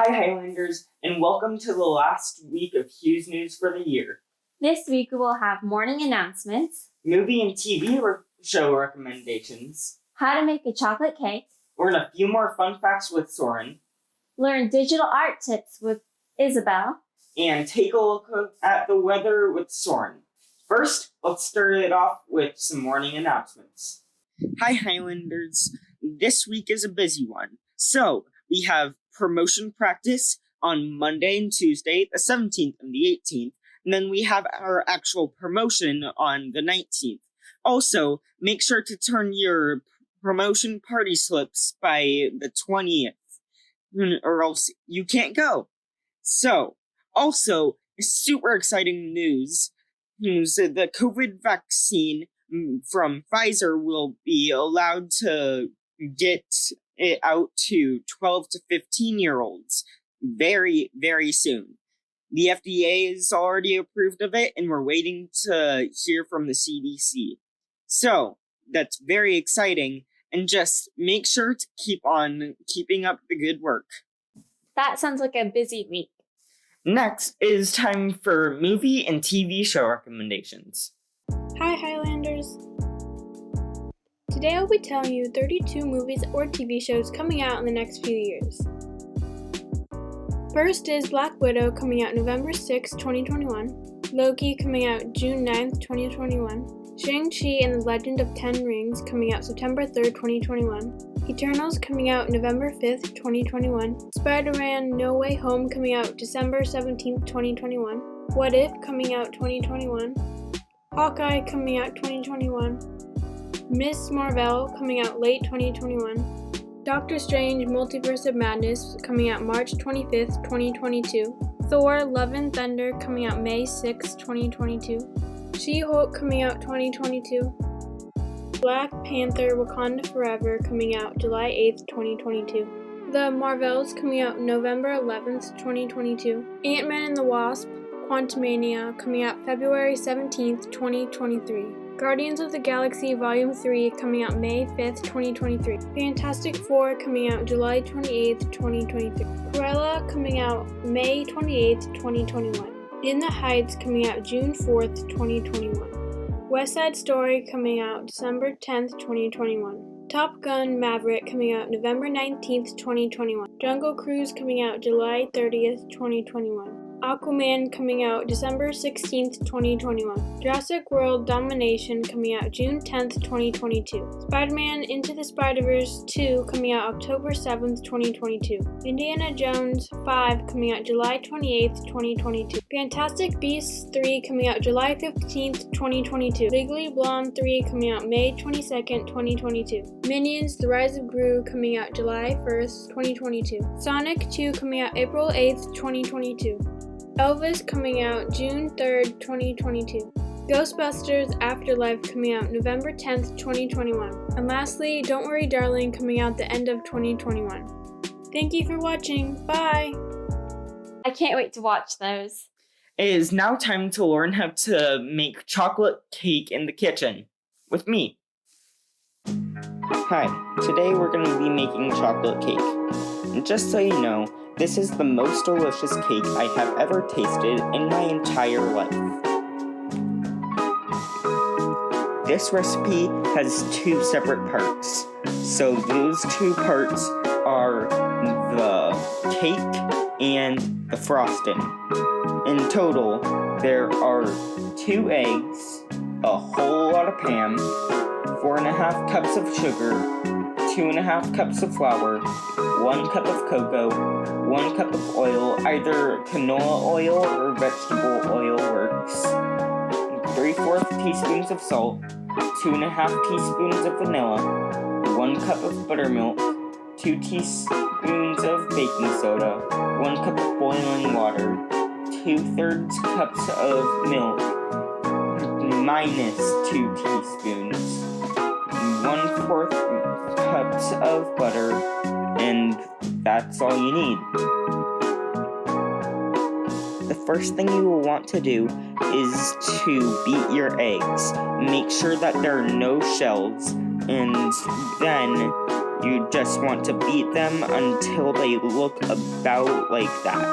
Hi Highlanders, and welcome to the last week of Hewes News for the year. This week we will have morning announcements, movie and TV show recommendations, how to make a chocolate cake, learn a few more fun facts with Soren, learn digital art tips with Isabel, and take a look at the weather with Soren. First, let's start it off with some morning announcements. Hi Highlanders, this week is a busy one. So, we have promotion practice on Monday and Tuesday, the 17th and the 18th, and then we have our actual promotion on the 19th. Also, make sure to turn your promotion party slips by the 20th, or else you can't go. So, also, super exciting news. The COVID vaccine from Pfizer will be allowed to get it out to 12 to 15-year-olds very, very soon. The FDA has already approved of it, and we're waiting to hear from the CDC. So, that's very exciting, and just make sure to keep on keeping up the good work. That sounds like a busy week. Next is time for movie and TV show recommendations. Hi Highlanders! Today I'll be telling you 32 movies or TV shows coming out in the next few years. First is Black Widow coming out November 6, 2021, Loki coming out June 9, 2021, Shang-Chi and the Legend of Ten Rings coming out September 3, 2021, Eternals coming out November 5, 2021, Spider-Man No Way Home coming out December 17, 2021, What If coming out 2021, Hawkeye coming out 2021, Miss Marvel coming out late 2021, Doctor Strange Multiverse of Madness coming out March 25th, 2022, Thor Love and Thunder coming out May 6, 2022, She-Hulk coming out 2022, Black Panther Wakanda Forever coming out July 8th, 2022, The Marvels coming out November 11th, 2022, Ant-Man and the Wasp Quantumania coming out February 17th, 2023. Guardians of the Galaxy Volume 3 coming out May 5th, 2023. Fantastic Four coming out July 28th, 2023. Cruella coming out May 28th, 2021. In the Heights coming out June 4th, 2021. West Side Story coming out December 10th, 2021. Top Gun Maverick coming out November 19th, 2021. Jungle Cruise coming out July 30th, 2021. Aquaman coming out December 16th, 2021. Jurassic World Domination coming out June 10th, 2022. Spider-Man Into the Spider-Verse 2 coming out October 7th, 2022. Indiana Jones 5 coming out July 28th, 2022. Fantastic Beasts 3 coming out July 15th, 2022. Legally Blonde 3 coming out May 22nd, 2022. Minions The Rise of Gru coming out July 1st, 2022. Sonic 2 coming out April 8th, 2022. Elvis coming out June 3rd, 2022. Ghostbusters Afterlife coming out November 10th, 2021. And lastly, Don't Worry Darling coming out the end of 2021. Thank you for watching. Bye! I can't wait to watch those. It is now time to learn how to make chocolate cake in the kitchen with me. Hi, today we're going to be making chocolate cake. And just so you know, this is the most delicious cake I have ever tasted in my entire life. This recipe has two separate parts. So those two parts are the cake and the frosting. In total, there are 2 eggs, a whole lot of Pam, 4.5 cups of sugar, 2.5 cups of flour, 1 cup of cocoa, 1 cup of oil, either canola oil or vegetable oil works, 3/4 teaspoons of salt, 2.5 teaspoons of vanilla, 1 cup of buttermilk, 2 teaspoons of baking soda, 1 cup of boiling water, 2/3 cups of milk, minus 2 teaspoons, 1/4 cups of butter, and that's all you need. The first thing you will want to do is to beat your eggs. Make sure that there are no shells, and then You just want to beat them until they look about like that.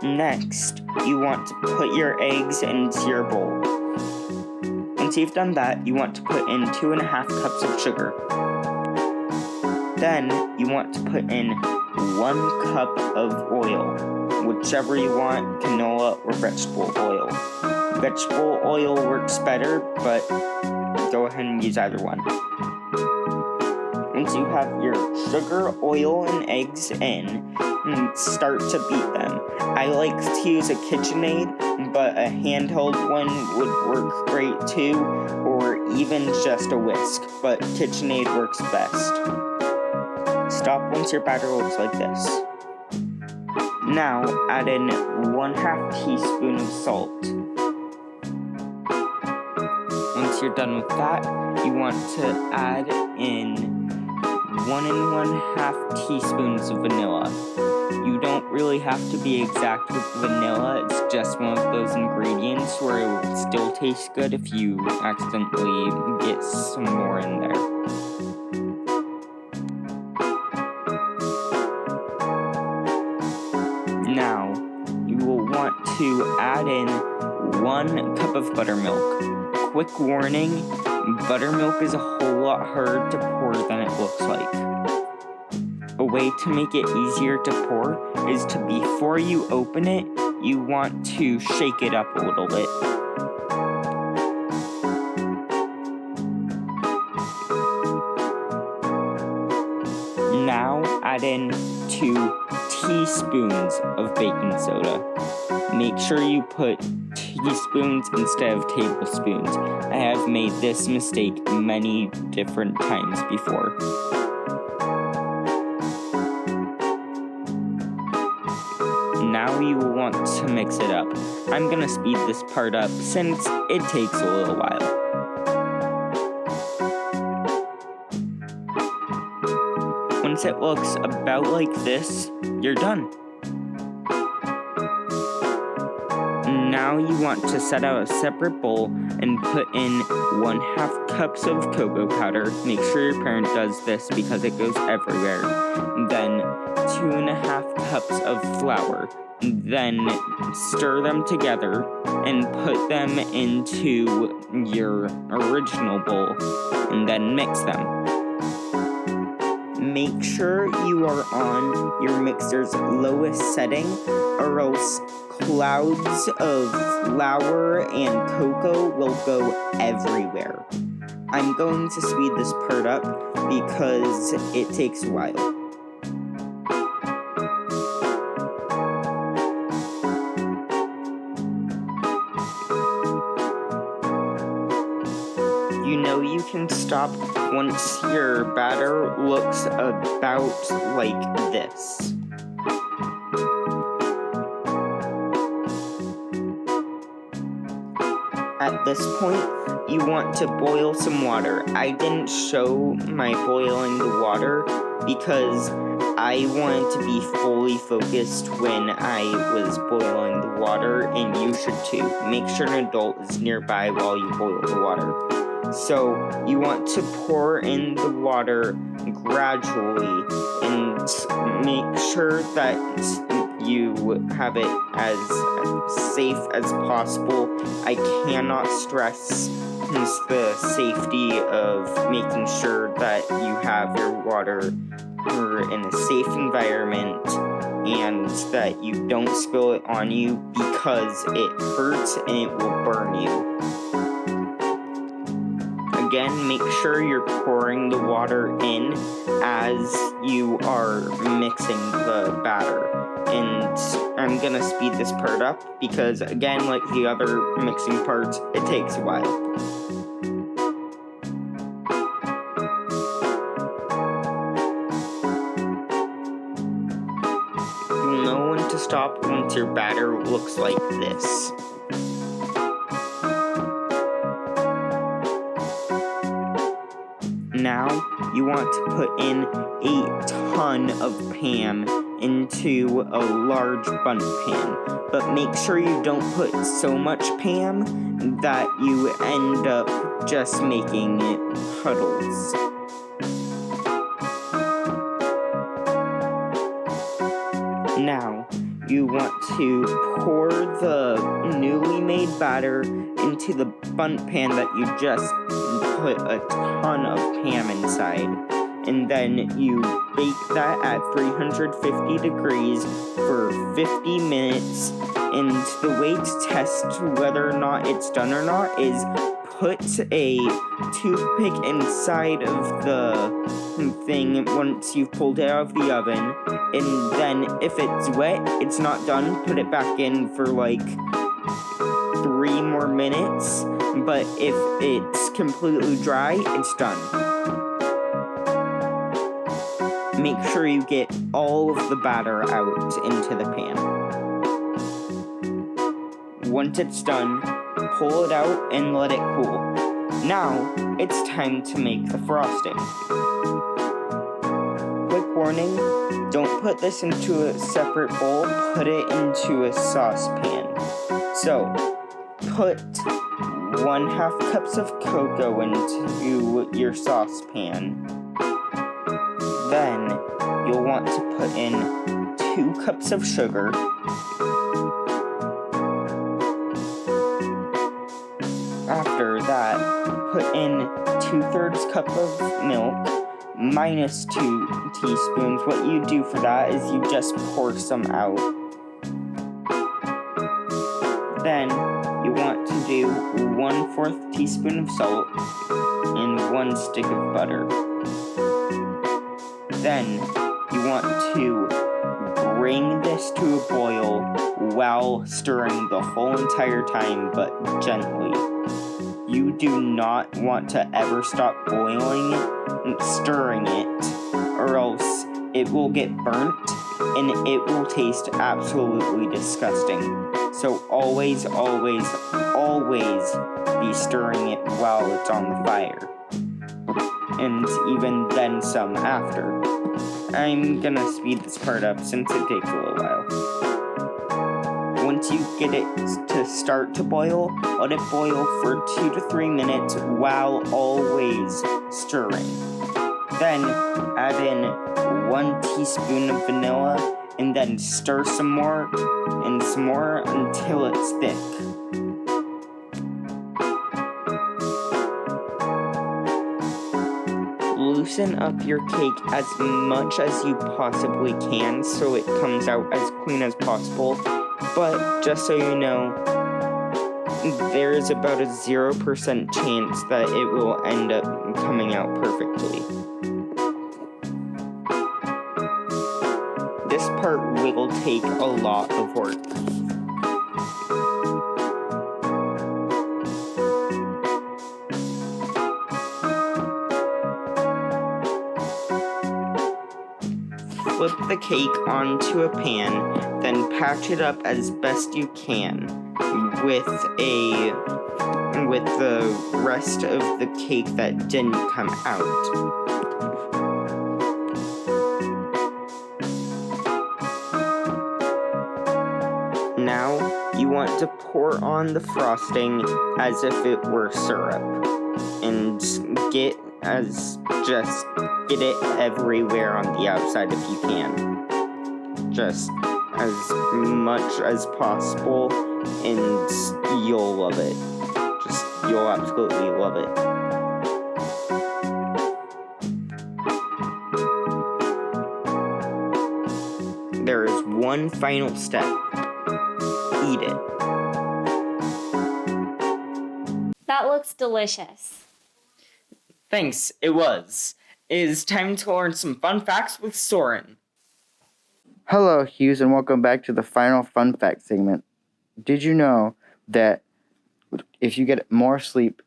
Next, you want to put your eggs into your bowl. Once you've done that, you want to put in 2.5 cups of sugar. Then, you want to put in 1 cup of oil, whichever you want, canola or vegetable oil. Vegetable oil works better, but go ahead and use either one. Once you have your sugar, oil, and eggs in, start to beat them. I like to use a KitchenAid, but a handheld one would work great too, or even just a whisk, but KitchenAid works best. Stop once your batter looks like this. Now add in 1/2 teaspoon of salt. Once you're done with that, you want to add in 1 1/2 teaspoons of vanilla. You don't really have to be exact with vanilla, it's just one of those ingredients where it will still taste good if you accidentally get some more in there. Now, you will want to add in 1 cup of buttermilk. Quick warning, buttermilk is a whole lot harder to pour than it looks like. A way to make it easier to pour is to, before you open it, you want to shake it up a little bit. Now add in 2 teaspoons of baking soda. Make sure you put teaspoons instead of tablespoons. I have made this mistake many different times before. Now you will want to mix it up. I'm gonna speed this part up since it takes a little while. Once it looks about like this, you're done. Now you want to set out a separate bowl and put in 1/2 cups of cocoa powder. Make sure your parent does this because it goes everywhere. Then 2.5 cups of flour. Then stir them together and put them into your original bowl and then mix them. Make sure you are on your mixer's lowest setting or else clouds of flour and cocoa will go everywhere. I'm going to speed this part up because it takes a while. You know you can stop once your batter looks about like this. At this point, you want to boil some water. I didn't show my boiling the water because I wanted to be fully focused when I was boiling the water, and you should too. Make sure an adult is nearby while you boil the water. So you want to pour in the water gradually and make sure that you have it as safe as possible. I cannot stress the safety of making sure that you have your water in a safe environment and that you don't spill it on you because it hurts and it will burn you. Again, make sure you're pouring the water in as you are mixing the batter. And I'm gonna speed this part up because, again, like the other mixing parts, it takes a while. You'll know when to stop once your batter looks like this. Now, you want to put in a ton of Pam into a large bundt pan, but make sure you don't put so much Pam that you end up just making it puddles. Now, you want to pour the newly made batter into the bundt pan that you just put a ton of Pam inside. And then you bake that at 350 degrees for 50 minutes. And the way to test whether or not it's done or not is put a toothpick inside of the thing once you've pulled it out of the oven. And then if it's wet, it's not done, put it back in for like 3 more minutes. But if it's completely dry, it's done. Make sure you get all of the batter out into the pan. Once it's done, pull it out and let it cool. Now, it's time to make the frosting. Quick warning, don't put this into a separate bowl, put it into a saucepan. So, put 1/2 cups of cocoa into your saucepan. Then, you'll want to put in 2 cups of sugar, after that, put in 2/3 cup of milk, minus 2 teaspoons. What you do for that is you just pour some out. Then, you want to do 1/4 teaspoon of salt and 1 stick of butter. Then, you want to bring this to a boil while stirring the whole entire time, but gently. You do not want to ever stop boiling and stirring it, or else it will get burnt and it will taste absolutely disgusting. So always, always, always be stirring it while it's on the fire. And even then some after. I'm gonna speed this part up since it takes a little while. Once you get it to start to boil, let it boil for 2 to 3 minutes while always stirring. Then add in 1 teaspoon of vanilla and then stir some more and some more until it's thick. Loosen up your cake as much as you possibly can so it comes out as clean as possible. But just so you know, there is about a 0% chance that it will end up coming out perfectly. This part will take a lot of work. Flip the cake onto a pan, then patch it up as best you can with the rest of the cake that didn't come out. Now, you want to pour on the frosting as if it were syrup, and get it everywhere on the outside if you can. Just as much as possible, and you'll love it. You'll absolutely love it. There is one final step. Eat it. That looks delicious. Thanks, it was. It is time to learn some fun facts with Soren. Hello, Hewes, and welcome back to the final fun fact segment. Did you know that if you get more sleep,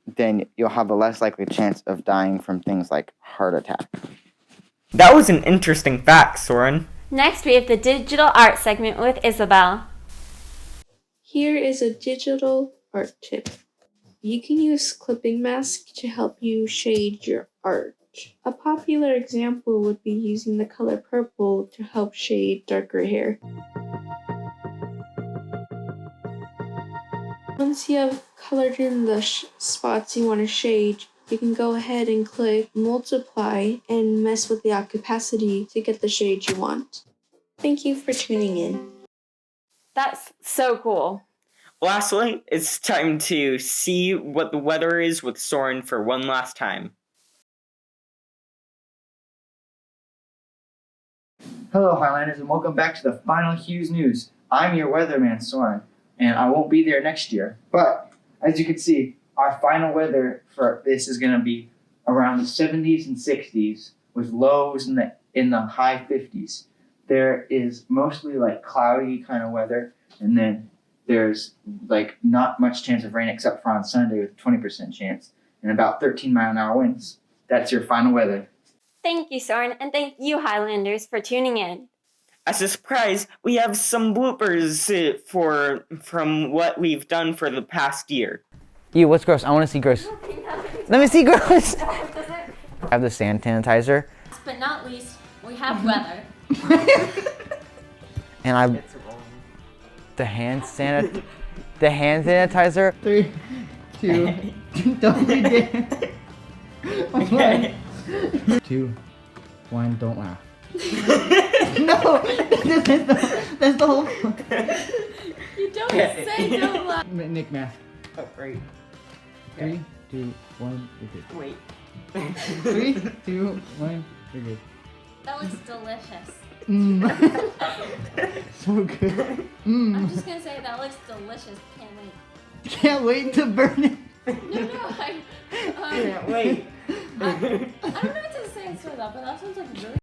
then you'll have a less likely chance of dying from things like heart attack? That was an interesting fact, Soren. Next, we have the digital art segment with Isabel. Here is a digital art tip. You can use clipping mask to help you shade your art. A popular example would be using the color purple to help shade darker hair. Once you have colored in the spots you want to shade, you can go ahead and click multiply and mess with the opacity to get the shade you want. Thank you for tuning in. That's so cool. Lastly, it's time to see what the weather is with Soren for one last time. Hello, Highlanders, and welcome back to the final Hewes News. I'm your weatherman, Soren, and I won't be there next year. But as you can see, our final weather for this is going to be around the 70s and 60s with lows in the high 50s. There is mostly like cloudy kind of weather, and then there's like not much chance of rain except for on Sunday with a 20% chance and about 13-mile-an-hour winds. That's your final weather. Thank you, Soren, and thank you, Highlanders, for tuning in. As a surprise, we have some bloopers from what we've done for the past year. Ew, what's gross? I want to see gross. Let me see gross. I have the sand sanitizer. Last but not least, we have weather. And the hand sanitizer. 3, 2, don't be dead. 2, 1, don't laugh. No, that's the whole. You don't say don't laugh. Nick math. Oh, great. 3, 2, 1, you're good. Wait. 3, 2, 1, you're good. That looks delicious. So good. I'm just gonna say that looks delicious. Can't wait. Can't wait to burn it. No, Can't wait. I don't know what to say for that, but that sounds like really